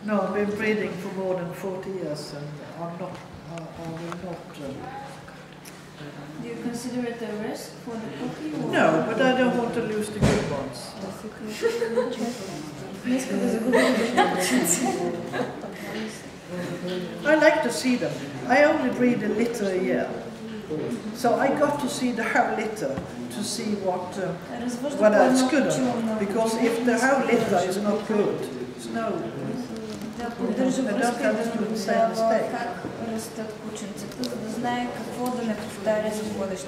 No, I've been breeding for more than 40 years, and I will not. Do you consider it a risk for the puppy? No, but I don't want to lose the good ones. I like to see them. I only breed a litter a year. So I got to see the whole litter to see whether it's good or not. Because if the whole litter is not good, it's no. Да поддържа връзка и да наблюдава как растат кученцата, за да знае какво да не повтаря за бъдеще,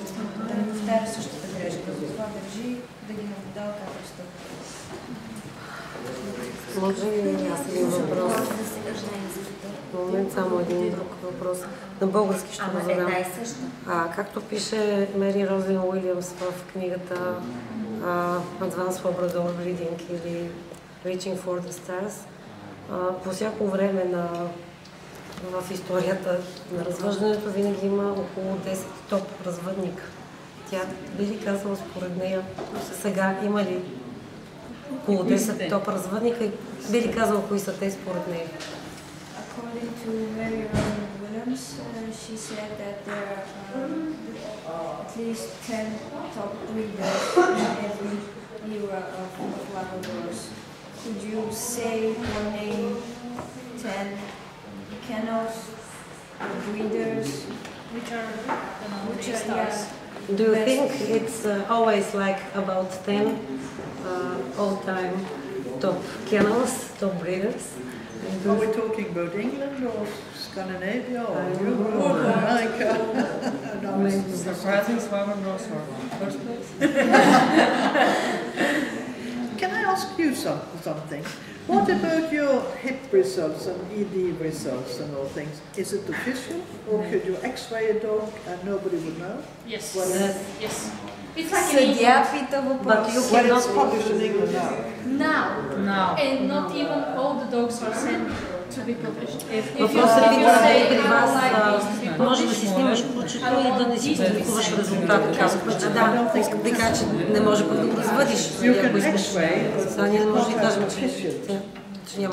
да не повтаря същата грешка. Затова държи да ги наблюдава как растат. Може ли аз един въпрос? В момент само един друг въпрос. На български ще го задам. Както пише Мери Розен Уилямс в книгата Advanced Labrador Breeding или Reaching for the Stars, по всяко време в историята на развъждането винаги има около 10 топ развъдника. Тя би ли казала според нея сега има ли около 10 топ развъдника и би ли казала кои са те според нея? According to Mary Rosen Williams, she said that there are at least 10 top breeders in every era of Labradors. Could you say or name 10 kennels, breeders, which are stars? Do you think it's always like about 10 all-time top kennels, top breeders? Are we talking about England or Scandinavia or Europe or America? Surprising Labradors for first place. Can I ask you something? What about your hip results and ED results and all things? Is it official, or could you X-ray a dog and nobody would know? Yes. Yes. It's like in England. But you When it's published in England now. Now. And not even all the dogs are sent to be published. Въпросът ви е при вас, може да си снимаш кучето и да не си публикуваш резултата. Казахме, че да, искам да кажа, че не може пък да го развъдиш. Ако искаш. Сега ние не може да кажем, че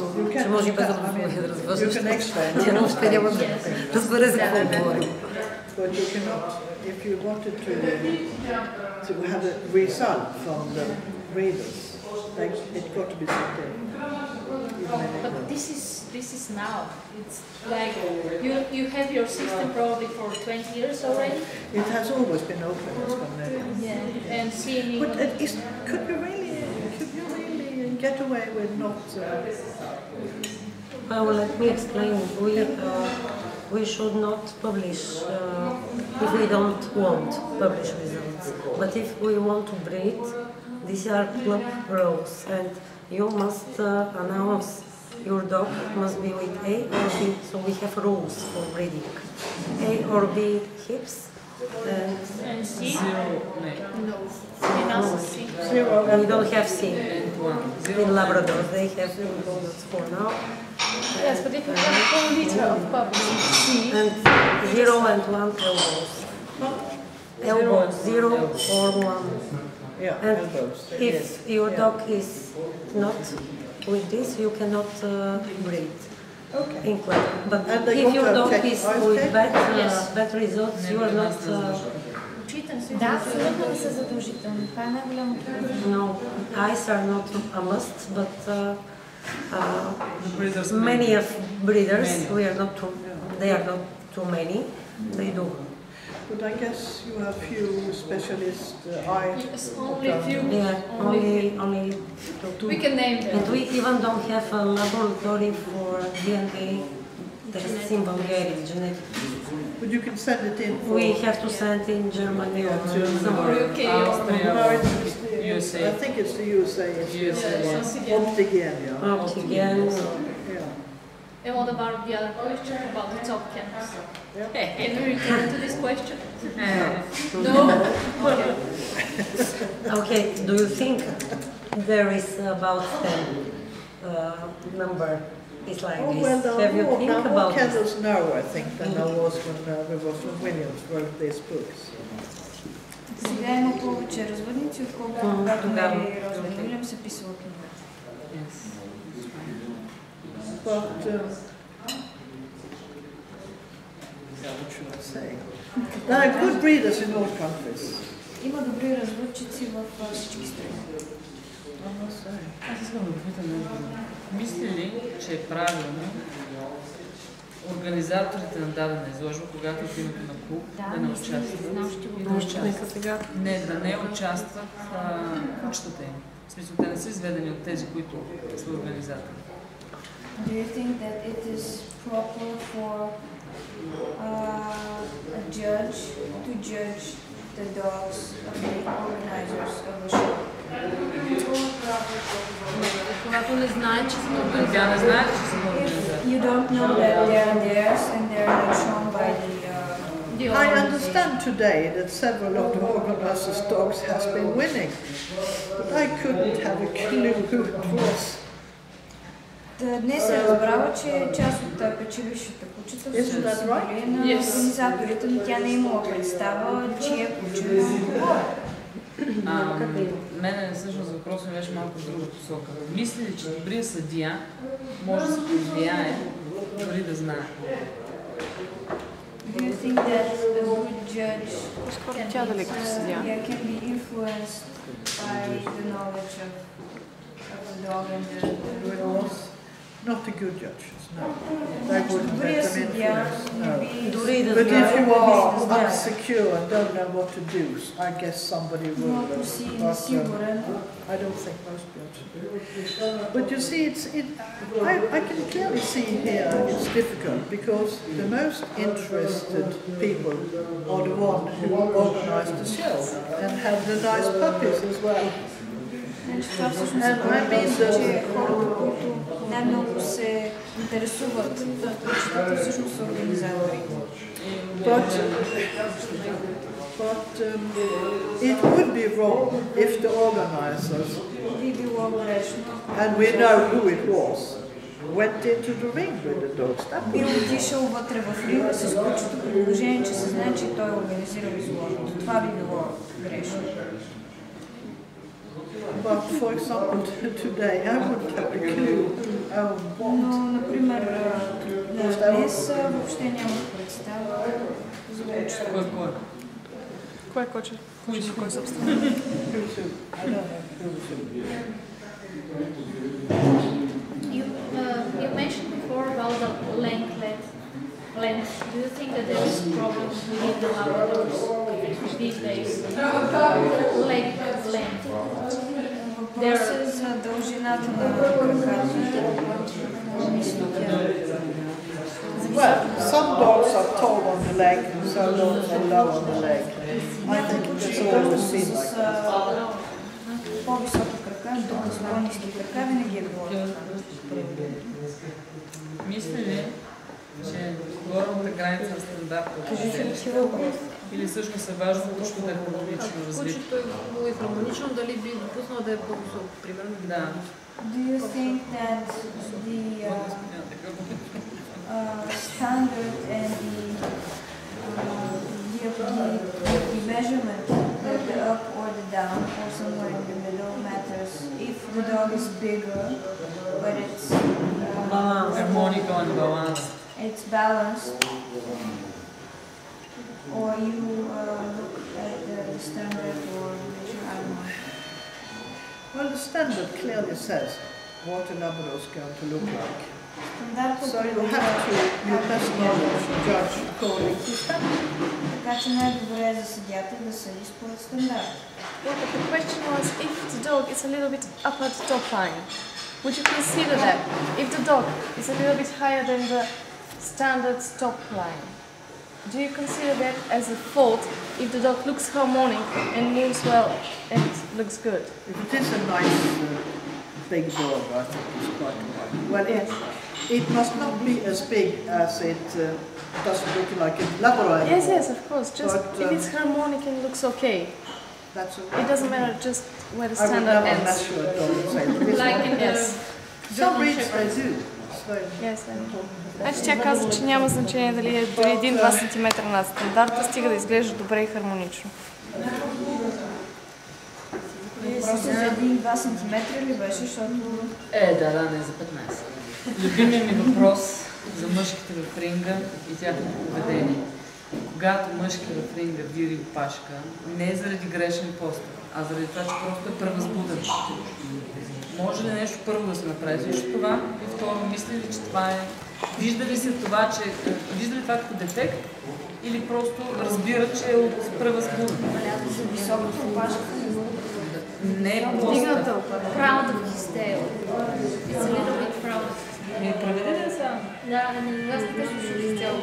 може и без да го развъждаш. Тя въобще няма да разбере за какво говорим. But you cannot, if you wanted to have a result from the breeders, it's got to be something. But this is now. It's like you have your system probably for 20 years already. It has always been open in Scandinavia. Yeah, and seeing. But could you really get away with not? Well, let me explain. We should not publish if we don't want to publish results. But if we want to breed, these are club rows, and you must announce your dog must be with A or B. So we have rules for breeding: A or B hips, and C. Zero. We don't have C in Labrador. They have for now. Yes, but if you have a full litter of puppies, And 0 and 1 elbows. Elbows, 0 or 1. Yeah, And elbows. if your dog is not with this, you cannot breed. Okay. In club. But if your dog is with bad results, you are not. Да, абсолютно не са задължителни. Това е най-голямото. No, eyes are not a must, but many of breeders, they are not too many, they do. But I guess you have few specialist eye. yes, only few. Yeah, only two. We can name them. And we even don't have a laboratory for DNA tests in Bulgaria, genetic. But you can send it in. We have to send in Germany or somewhere. UK USA. I think it's the USA. Optigen, yeah. Optigen. Yeah. And what about the other question about the top kennels? Yeah. Can we return to this question? No. Okay. Do you think there is about 10 number? It's like this. Well, Have you think more about kennels now, I think, than there was when Williams wrote these books. Сега има повече развъдници, отколкото когато Мери Розен Уилямс е писала книгата. But what should I say? There are good breeders in all countries. Има добри развъдчици в всички страни. Аз искам да попитам нещо. Мисли ли, че е правилно организаторите на дадена изложба, когато от името на клуб, да не участват? Да не участват кучетата им. В смисъл, те не са изведени от тези, които са организатори. Do you think that it is proper for a judge to judge the dogs of the organizers of the show? Когато не знае, че са организатори. Тя не знае, че са организатори. You don't know that they are theirs and they are not shown by the I understand today that several of the organizers' dogs has been winning, but I couldn't have a clue who it was. Днес се разбрава, че част от печелившите кучета са били на организаторите, но тя не е имала представа, чие куче говори. Мене всъщност въпросът беше малко в друга посока. Мисли ли, че добрият съдия може да се повлияе, дори да знае? Do you think that a good judge can be influenced by the knowledge of the dog and the rules? Not the good judges, no. They wouldn't let them influence, no. But if you are unsecure and don't know what to do, I guess somebody will. But I don't think most judges do. But you see, I can clearly see here it's difficult because the most interested people are the ones who organised the show and have the nice puppies as well. Това всъщност е че хората, които най-много се интересуват от кучетата, всъщност са организатори. But it would be wrong if the organizers, and we know who it was, went into the ring with the dogs. Бил отишъл вътре в ринга с кучето при положение, че се знае, че той е организирал изложбата. Това би било грешно. But for example, today I wouldn't have a clue what. Но, например, днес въобще нямах представа за кучето. Кое куче? Кой собствено? I don't know You mentioned before about the length. Do you think that there is problems within the Labradors these days? Length. Въпросът за дължината на краката. Well, some dogs are tall on the leg, some dogs are low on the leg. I think it's always been like that. По-висока крака, докато с по-ниски крака винаги е било. Мисли ли, че горната граница на стандарта или всъщност е важно точно да е хармонично развито? Кучето е хармонично, дали би допуснал да е по-високо, примерно? Да. Do you think that the standard and the measurement, the up or the down or somewhere in the middle matters? If the dog is bigger, but it's Harmonical and balanced. It's balanced, or you look at the standard or measure, I don't know. Well, the standard clearly says what a Labrador is going to look like. So you have to, your best knowledge, judge according to standard. Така че най-добре е за съдията да съди според стандарт. Well, but the question was, if the dog is a little bit up at the top line, would you consider that? If the dog is a little bit higher than the standard stop line, do you consider that as a fault if the dog looks harmonic and moves well and looks good? If it is a nice big dog, I think it's quite right. Well, it must not be as big as it doesn't look like a Labrador. Yes, of course. Just but, if it's harmonic and looks okay. That's okay. It doesn't matter just where the standard ends. I would never measure a dog and say this Like in the some breeds they do. Yes, значи тя казва, че няма значение дали е дори 1-2 см над стандарта, стига да изглежда добре и хармонично. Просто за 1-2 см ли беше, защото... Да, не за 15. Любимият ми въпрос за мъжките в ринга и тяхното поведение. Когато мъжки в ринга вири опашка, не е заради грешен постъп, а заради това, че просто е превъзбуден. Може ли нещо първо да се направи срещу това? И второ, мисли ли, че това е... Вижда ли това като дефект? Или просто разбира, че е от превъзбуден? За високата опашка. Не е постъп. Proud of his tail. It's a little bit proud. Преведете само. Да, аз така слушах изцяло.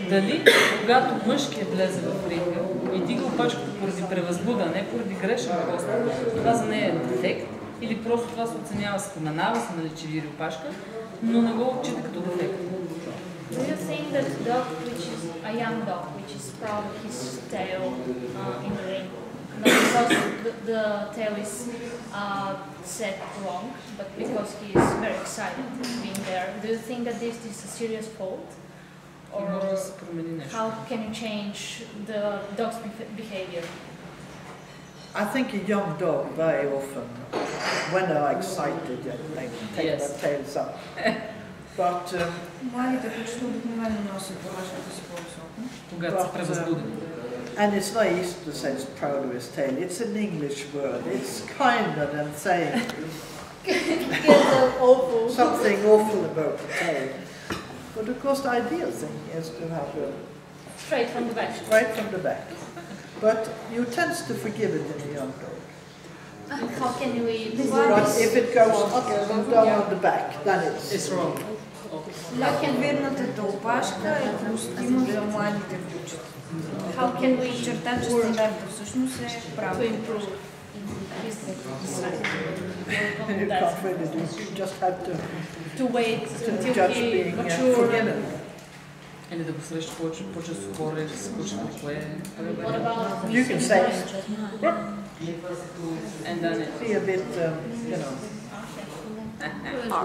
Дали, когато мъжки влезе в ринга и дига опашката поради превъзбуда, не поради грешен постъп, това за нея е дефект, или просто това се оценява, споменава се, нали, че вири опашка, но не го отчита като дефект. Do you think that a dog, which is a young dog, which is proud of his tail in the ring, not because the tail is set wrong, but because he is very excited being there, do you think that this is a serious fault? Or how can you change the dog's behavior? I think a young dog very often, when they're excited, they take their tails up. But Младите кучета обикновено носят опашката си по-високо. Когато са превъзбудени. And it's very easy to say it's proud of his tail. It's an English word. It's kinder than saying something awful about the tail. But of course the ideal thing is to have it Straight from the back. Straight from the back. But you tend to forgive it in a young dog. How can we... But if it goes up and down on the back, then it's wrong. Лековирната опашка е допустима за младите кучета. How can we Черта, че стандарта всъщност е право. you can't really do. You just have to wait until judge he being matures? forgiven. Или да го среща по-често хора, или да се куча на кое. What about... You can say, And then see a bit,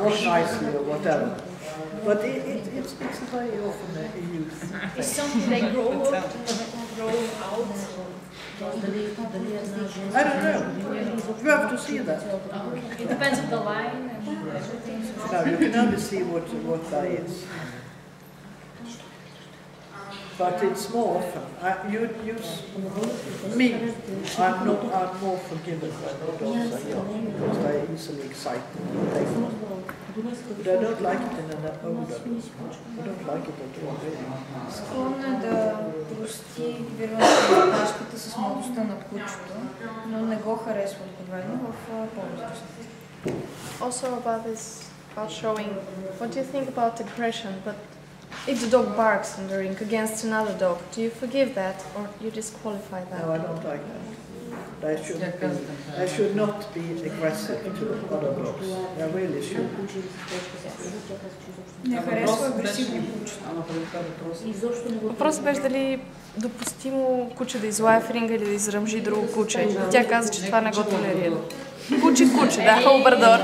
walk nicely or whatever. But it's very often a youth. It's something they grow out. I don't know. You have to see that. It depends on the line and everything. No, you can only see what that is. But it's more often. I'm more forgiven when the dogs are young because they're easily excited. But I don't like it in an older. I don't like it at all, really. Склонна е да прости вирването на опашката с младостта на кучето, но не го харесва откровено в по-възрастните. Also about this, about showing, what do you think about aggression? But if the dog barks in the ring against another dog, do you forgive that or you disqualify that? No, I don't like that. They should not be aggressive to other dogs. They really should. Не харесва агресивни кучета. Въпросът беше дали допустимо куче да излая в ринга или да изръмжи друго куче. Тя каза, че това не го толерира. Куче, да, лабрадор.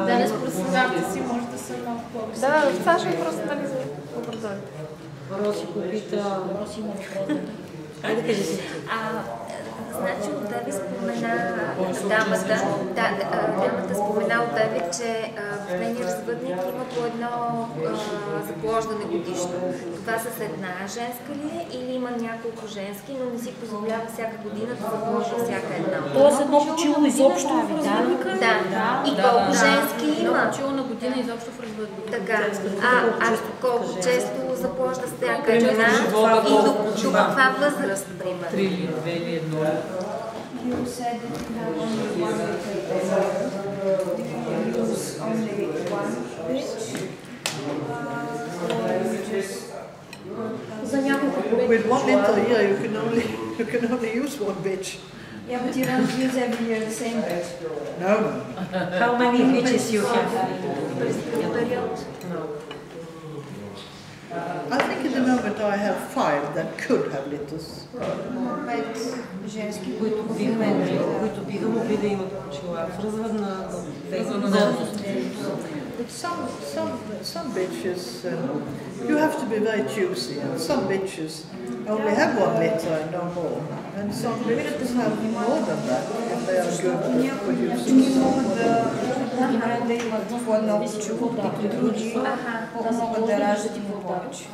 Да не спресвате си, може да са малко по-високи. Да, това ще е просто дали за лабрадор. Роси попита... Айде кажи си. Значи от Еви спомена дамата спомена от Еви, че в нейния развъдник има по едно заплождане годишно. Това с една женска ли е или има няколко женски, но не си позволява всяка година да запложда всяка една. Тоест едно почило изобщо в развъдника? Да. И колко женски има? Едно почило на година изобщо в развъдника. Така. А колко често запложда всяка една и до каква възраст, примерно? 3 или 2 или 1. You said that you have only one you use only one bitch, or you just... With 1 liter a year, you can only use 1 bitch. Yeah, but you don't use every year the same bitch. No. How many bitches you have? No. I think at the moment I have 5 that could have litters. 5 женски, които биха могли да имат почила в развъдна възраст. But some bitches, you have to be very choosy, and some bitches only have 1 litter and no more. And some litters have more than that if they are good Някои могат да имат по-много чух, докато други могат да раждат и по-повече.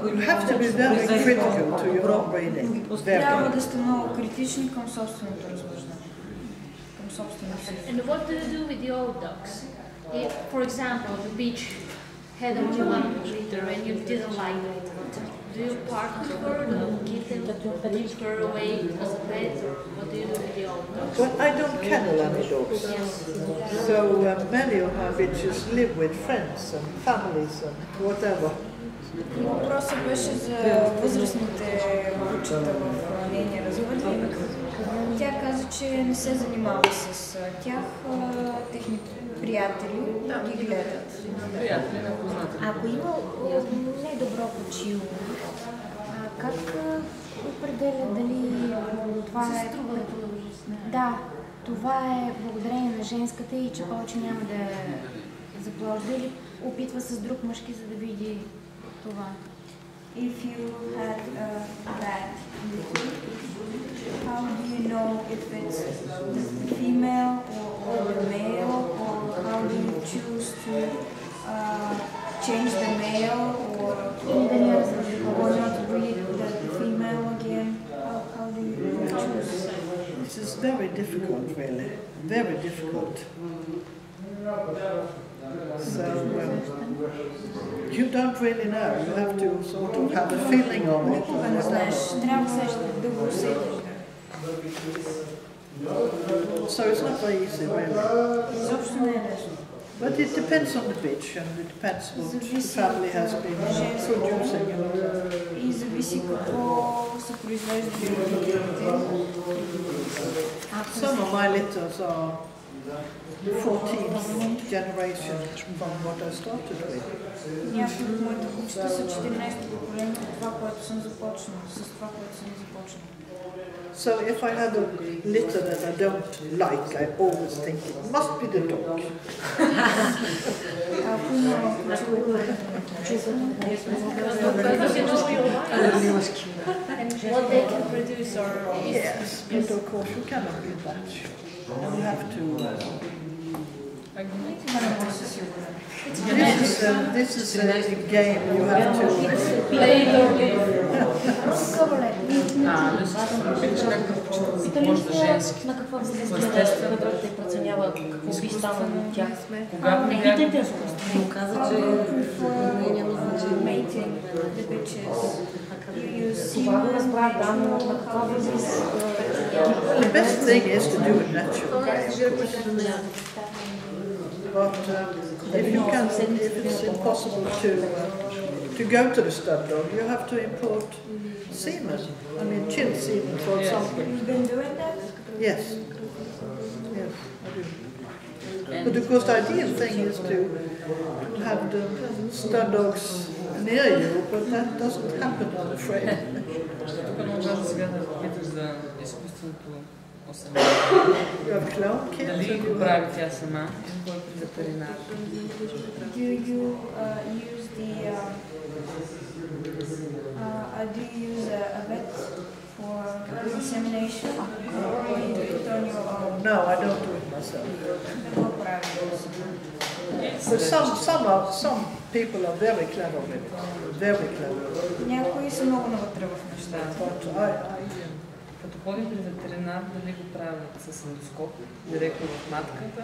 You have to be very critical to your upbringing. Трябва да сте много критични към собственото развъждане. Към собственото си. And what do you do with the old dogs? If, for example, the beach had only one litter and you didn't like it, do you part with her, do you give her away as a pet, or what do you do with the old dogs? Well, I don't kennel any dogs. So many of my bitches live with friends and families and whatever. Въпросът беше за възрастните кучета в нейния развъд. Тя каза, че не се занимава с тях, техните приятели ги гледат. Приятели на познати. Ако има недобро почило, как определя дали това е... Да, това е благодарение на женската и че повече няма да запложда или опитва с друг мъжки, за да види това. If you had a rat, how do you know if it's the female or the male, or how do you choose to change the male or not breed the female again? How do you choose? This is very difficult, really. Very difficult. So you don't really know. You have to sort of have a feeling of it. So it's not very easy, really. But it depends on the bitch, and it depends what the family has been producing. И зависи какво се произвежда. Some of my litters are 14th generation from what I started with. Някои от моите кучета са 14-то поколение от това, което съм започнал, с това, което съм започнал. So if I have a litter that I don't like, I always think it must be the dog. And what they can produce or... Yes, but of course you cannot be that sure. You have to... This is a game you have to play or live. Може да женски. На каква възраст да преценява какво би станало от тях? Когато не питайте, се оказа, че Това го разбрах, да, но на каква възраст? The best thing is to do it naturally. But if it's impossible to go to the stud dog, you have to import semen. I mean, chill semen, for example. You've been doing that? Yes. Yes, I do. But of course, the ideal thing is to have the stud dogs near you, but that doesn't happen, I'm afraid. Тук много важно сега да питаш за изкуственото осъмнение. Дали го прави тя сама или кой при ветеринар? Do you use a vet for insemination, or you do it on your own? No, I don't do it myself. But some people are very clever with it. Very clever. Някои са много навътре в нещата. Като ходим при ветеринар, дали го правят с ендоскоп, директно в матката,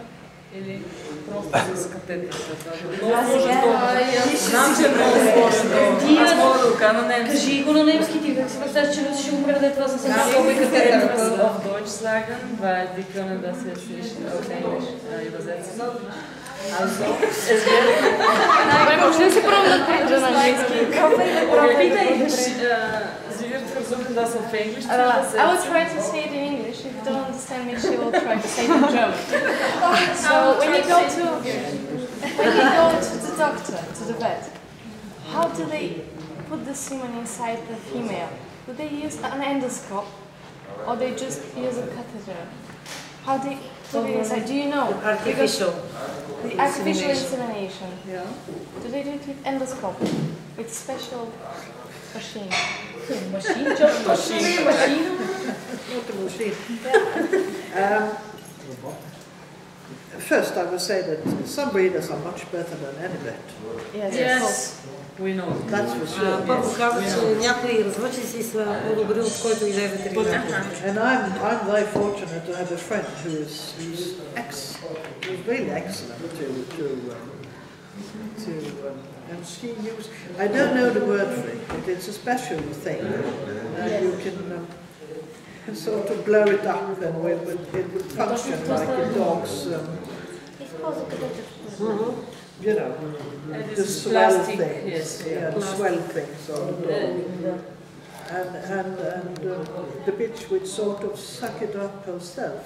или просто с катетър? Знам, че е много сложно. Аз мога да рука на немски. Кажи го на немски, ти как се представиш, че ще умре да е това за Auf Deutsch sagen, weil die können das jetzt nicht auf Englisch übersetzen. Also, es wird... Nein, muss ich probieren, bitte, na немски. Sie wird versuchen, das auf Englisch zu I übersetzen. will try to say it in English. If you don't understand me, she will try to say it in German. So when you go to the doctor, to the vet, how do they put the semen inside the female? Do they use an endoscope, or they just use a catheter? How do they put it inside? Do you know? Artificial. The artificial insemination. Yeah. Do they do it with endoscope, with special machine? Машина? Машина? Not a machine. First, I would say that some breeders are much better than any vet. Yes. We know. That's for sure. Първо каза, че някои развъчици са по-добри от който и да е ветеринар. And I'm very fortunate to have a friend who's really excellent and she used, I don't know the word for it, but it's a special thing. You can sort of blow it up and it would function like a dog's, you know, the swell things, the swell things on the dog. And the bitch would sort of suck it up herself.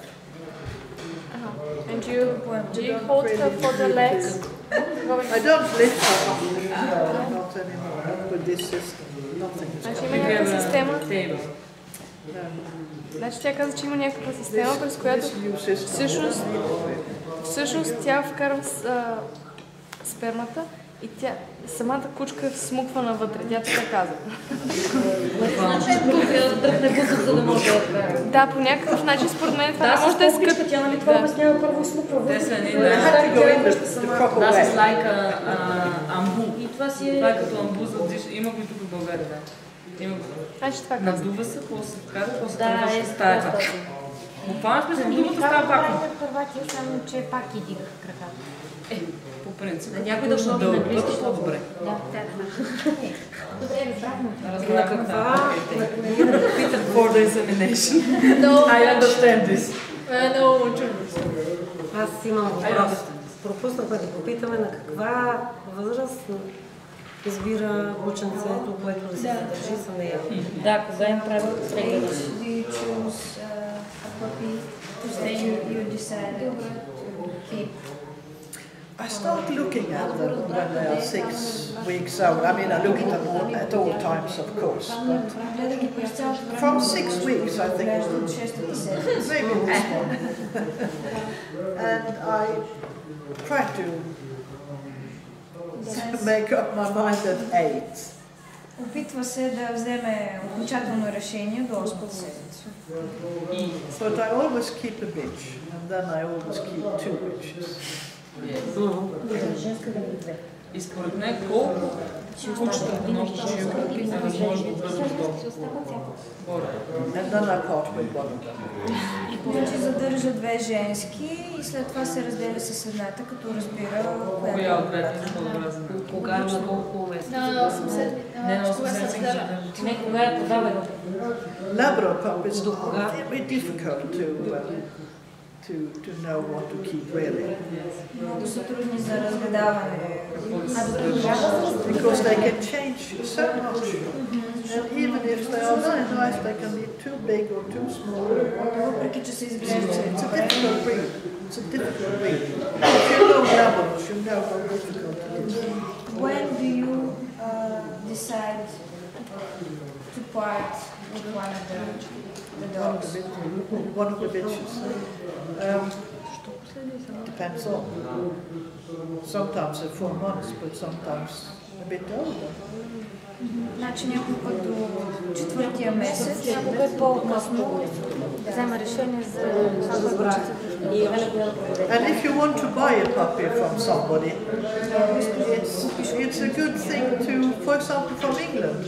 And you hold her for the legs? I don't lift her up, no, not anymore, not with this system. Nothing is Значи има някаква система. Значи тя каза, че има някаква система, през която всъщност тя вкарва спермата и тя самата кучка е всмуквана вътре, тя така каза. Да, по някакъв начин според мен това не може да е скъпо. Тя нали това обяснява първо смуква вътре. Das ist like амбу. Това е като амбу за диш. Има го и тук в България, да. Надува се, после вкара, после тръгваш в стаята. Буквално смисъл думата става вакуум. Само че пак и дигах краката. По принцип. Някой да ще да бъде по-добре. Да. Добре, правилно. На каква? Питам for the examination. I understand this. Аз имам въпрос. Пропуснахме да попитаме на каква възраст избира ученцето, което да се задържи за нея. Да, кога им правят прегледа? I start looking at them when they are 6 weeks old. I mean, I look at them at all times, of course, but from 6 weeks, I think, maybe this one. And I try to make up my mind at 8. Опитва се да вземе окончателно решение до 8-та седмица. But I always keep a bitch, and then I always keep 2 bitches. И според мен колко кучета много чука е възможно да бъдат горе. And then I part with one of them. Иначе задържа 2 женски и след това се разделя с едната, като разбира коя от двете е по-добра за мен. Кога на колко месеца? На 8 седмици. Не на 8 седмици. Не, кога е подаване? Labrador pup is very difficult to know what to keep really. Много са трудни за разгадаване. Because they can change so much. And even if they are very nice, they can be too big or too small. Въпреки че се изглежда. It's a difficult breed. It's a difficult breed. If you know Labradors, you know how difficult it is. When do you decide to part with one of the dogs? One of the bitches. Depends on. Sometimes they're 4 months, but sometimes a bit older. Значи някой път до 4-тия месец, някога е по-късно да взема решение за това. And if you want to buy a puppy from somebody, it's a good thing to, for example, from England,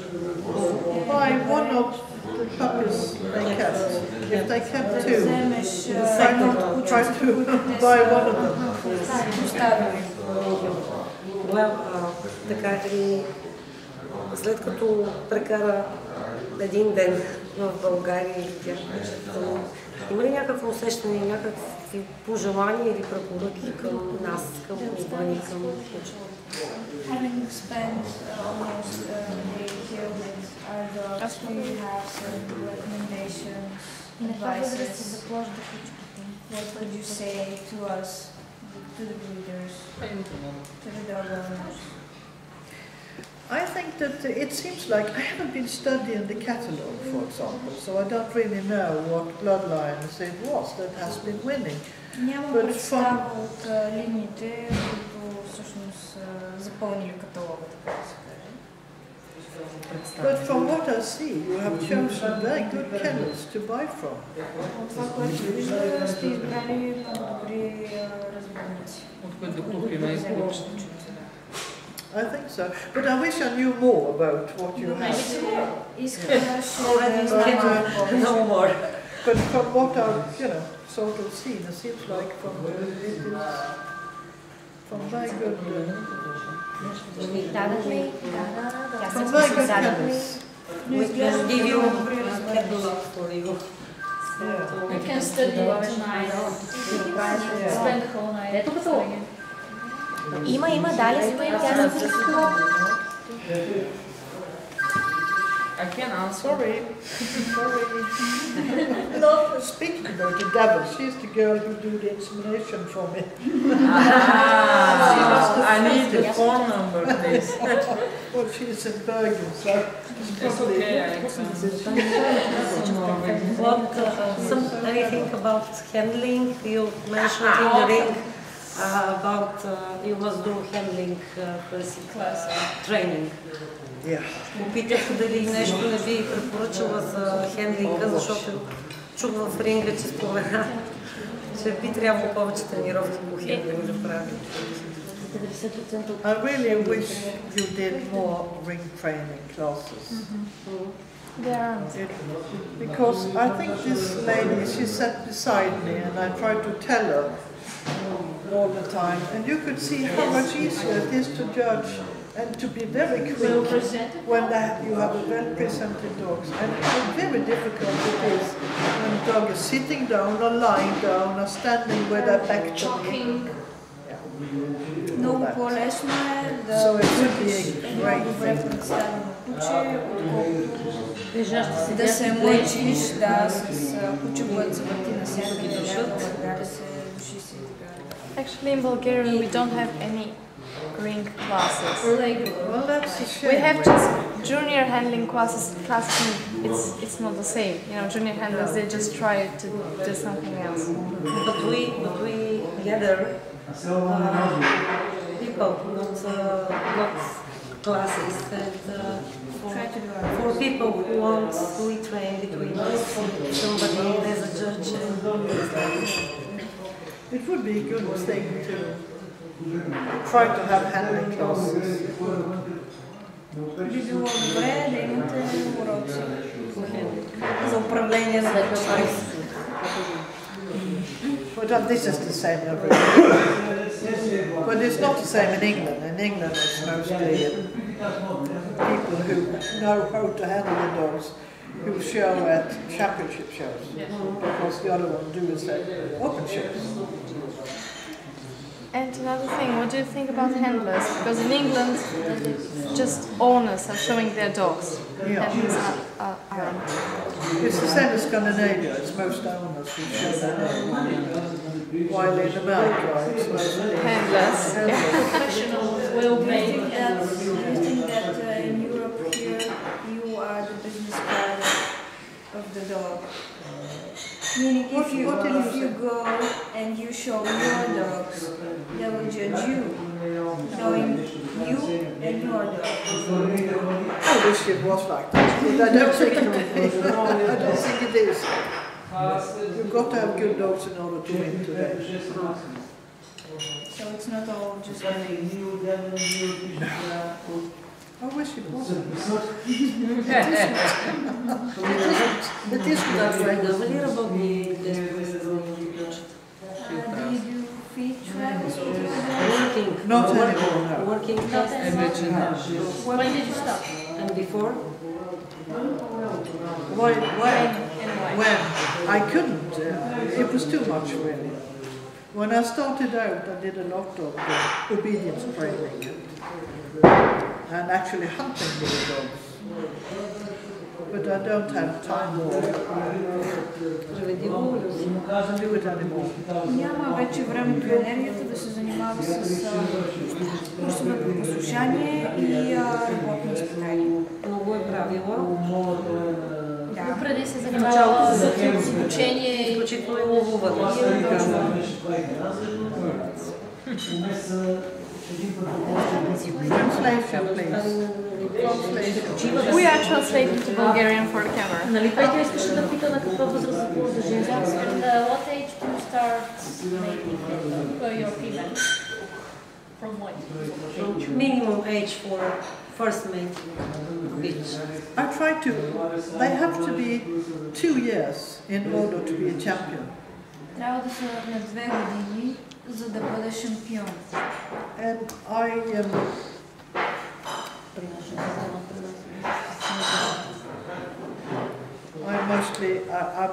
buy one of the puppies they kept. If they kept 2, try to buy one of them. Така и след като прекара един ден в България и тя има ли някакво усещане, някакви пожелания или препоръки към нас, към избрани, към учени? Having spent almost a day here with our dogs, we have some recommendations, advices. What would you say to us, to the breeders, to the dog owners? I think that it seems like I haven't been studying the catalogue, for example, so I don't really know what bloodlines it was that has been winning. Нямам представа от линиите, които всъщност запълнили каталога, така да се каже. But from what I see, you have chosen very good kennels to buy from. От това, което вижда, сте избрали много добри разбойници. От които да купим и I think so, but I wish I knew more about what you have. No more. But from what I've, sort of seen, it seems like from very good. From very good kennels. We can give you catalog for you. We can study it tonight. Spend the whole night. Ето като. Има, дали сме, тя се всичко. I can't answer. Sorry. No, speaking about the devil, she's the girl who do the insemination for me. I need the phone number, please. Well, she's in Bergen, so it's probably... Anything about handling? You mentioned in the ring about you must do handling training. Попитах дали нещо не би препоръчала за хендлинга, защото чух в ринга, че спомена, че би трябвало повече тренировки по хендлинг да прави. I really wish you did more ring training classes. Because I think this lady, she sat beside me and I tried to tell her all the time, and you could see how much easier it is to judge and to be very quick when you have a well-presented dog. And how very difficult it is when the dog is sitting down or lying down or standing with their back to me. Много по-лесно е да добре представено куче, отколкото да се мъчиш с куче, което се върти навсякъде, въргари се, души се и така. Actually, in Bulgaria, we don't have any ring classes. Well, that's a shame. We have just junior handling classes. It's not the same. Junior handlers, they just try to do something else. But we gather people, not classes. And for people who want to train between us, somebody as a judge. It would be a good thing to try to have handling classes. Би било добре да имате уроци За управление на But this is the same everywhere. But it's not the same in England. In England it's mostly people who know how to handle the dogs who show at championship shows. Because the other one do is at open shows. And another thing, what do you think about handlers? Because in England, just owners are showing their dogs. Handlers aren't. It's the same as Scandinavia. It's most owners who show their dogs. While in America, it's mostly handlers. Professional well-being. I think that in Europe here, you are the business card of the dog. Meaning if you go and you show your dogs, they will judge you, knowing you and your dog. I wish it was like that, but I don't think it is. You've got to have good dogs in order to win today. So it's not all just I wish it wasn't. It isn't that way. do you do feed trials with your dogs? Not anymore, no. Working When did you stop? and before? When? I couldn't. It was too much, really. When I started out, I did a lot of obedience training and actually hunting with the dogs. But I don't have time more to do it anymore. Няма вече времето и енергията да се занимава с курсове по послушание и работни изпитания. Много е правила. Да. Преди се занимавала с обучение и изключително ловуване. Translation, please. Translation. We are translating to Bulgarian for the camera. Нали Петя искаше да пита на каква възраст се ползва женски? And what age do you start mating your female? From what? Minimum age for first mating of each. I try to, they have to be 2 years in order to be a champion. Трябва да са на 2 години, за да бъде шампион. And I mostly I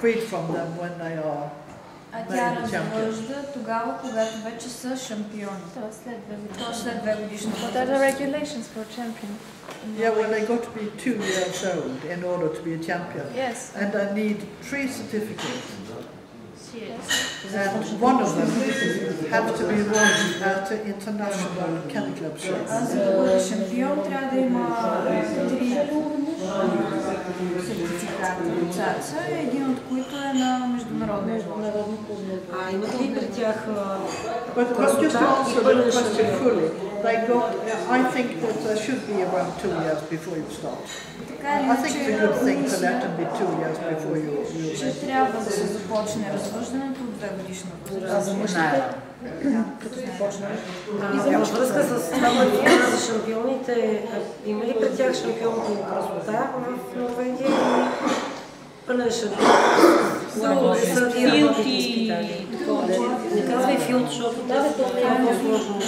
breed from them when they are А тя развъжда тогава, когато вече са шампиони. Тоест след 2 годишна. What are the regulations for champion? Yeah, well, they got to be 2 years old in order to be a champion. Yes. And I need 3 certificates. Yes. And one of them has to be run at the international kennel club show. За да бъде шампион трябва да има 3 сертификата, един от които е на международно. А имат ли при тях But just to answer the question fully, they got, I think that there should be around 2 years before you start. I think it's a good thing to let them be 2 years before you Че трябва да се започне развъждането от 2 годишна възраст. за мъжете? Като започна. Във връзка с това, което за шампионите, има ли при тях шампион по красота в Норвегия или пълен шампион? Филд и такова. Не казвай филд, защото да, то не е по-сложно.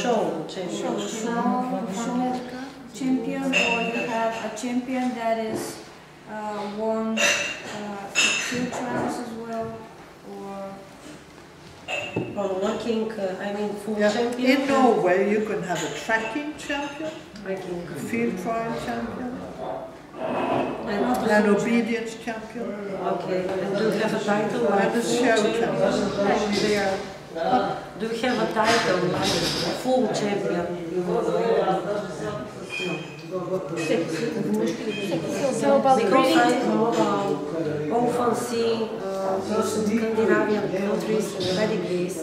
Show champion, or you have a champion that is won few trials as well, or working, I mean full champion. In Norway, you can have a tracking champion, Tracking. field trial champion, an obedience champion, Okay, and do you have a title? and a show champion. Do you have a title, like full champion? So about Because I breeding, often see Scandinavian countries and pedigrees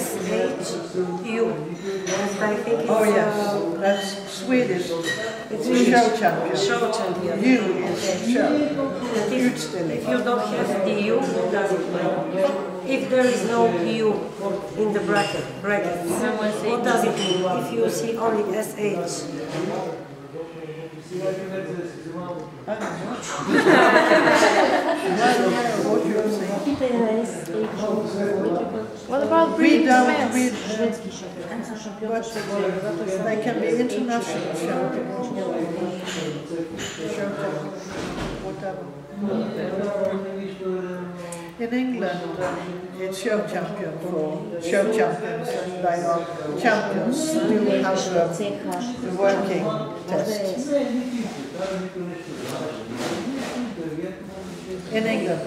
SHU, and I think it's Oh yes, that's Swedish. It's show champion. show champion. U is show. And if you don't have the U, it doesn't matter. If there is no U in the brackets, what does it mean? If you see only SH. what about We breeding don't males? read, but they can be international champions. Show champions, whatever. In England, it's show champion for show champions, and they are champions who have the working test. In England,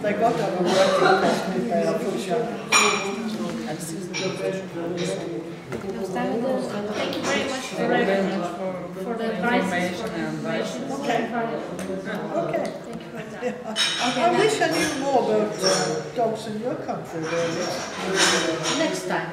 they got to have a working test if they are full champions. Thank you very much for the advice. Okay. Okay. Thank you for that. I wish I knew more about dogs in your country, really. Next time.